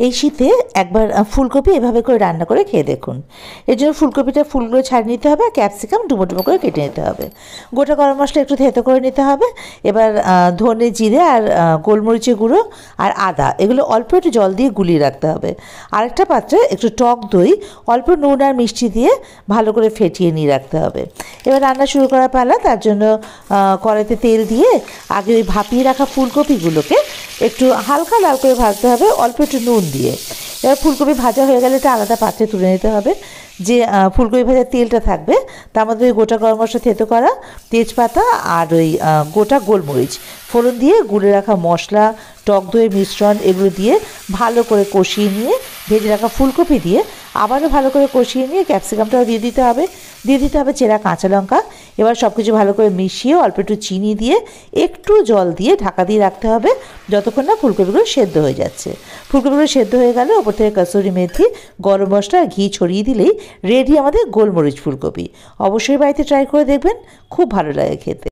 এই শীতে একবার ফুলকপি এভাবে করে রান্না করে খেয়ে দেখুন। এর জন্য ফুলকপিটা ফুলগুলো ছাড়িয়ে নিতে হবে, আর ক্যাপসিকাম ডুমো ডুমো করে কেটে নিতে হবে। গোটা গরম মশলা একটু থেতো করে নিতে হবে। এবার ধনে জিরে আর গোলমরিচের গুঁড়ো আর আদা এগুলো অল্প একটু জল দিয়ে গুলিয়ে রাখতে হবে। আরেকটা পাত্রে একটু টক দই, অল্প নুন আর মিষ্টি দিয়ে ভালো করে ফেটিয়ে নিয়ে রাখতে হবে। এবার রান্না শুরু করা পালা। তার জন্য কড়াইতে তেল দিয়ে আগে ওই ভাপিয়ে রাখা ফুলকপিগুলোকে একটু হালকা লাল করে ভাজতে হবে, অল্প একটু নুন দিয়ে। এবার ফুলকপি ভাজা হয়ে গেলে এটা আলাদা পাত্রে তুলে নিতে হবে। যে ফুলকপি ভাজার তেলটা থাকবে তার মধ্যে ওই গোটা গরম মশলা থেতো করা, তেজপাতা আর ওই গোটা গোলমরিচ ফোড়ন দিয়ে গুঁড়ে রাখা মশলা, টক দইয়ের মিশ্রণ এগুলো দিয়ে ভালো করে কষিয়ে নিয়ে ভেজে রাখা ফুলকপি দিয়ে আবারও ভালো করে কষিয়ে নিয়ে ক্যাপসিকামটাও দিয়ে দিতে হবে চেরা কাঁচা লঙ্কা। এবার সব কিছু ভালো করে মিশিয়ে অল্প একটু চিনি দিয়ে একটু জল দিয়ে ঢাকা দিয়ে রাখতে হবে যতক্ষণ না ফুলকপিগুলো সেদ্ধ হয়ে যাচ্ছে। ফুলকপিগুলো সেদ্ধ হয়ে গেলে ওপর থেকে কসুরি মেথি, গরম মশলা আর ঘি ছড়িয়ে দিলেই রেডি আমাদের গোলমরিচ ফুলকপি। অবশ্যই বাড়িতে ট্রাই করে দেখবেন, খুব ভালো লাগে খেতে।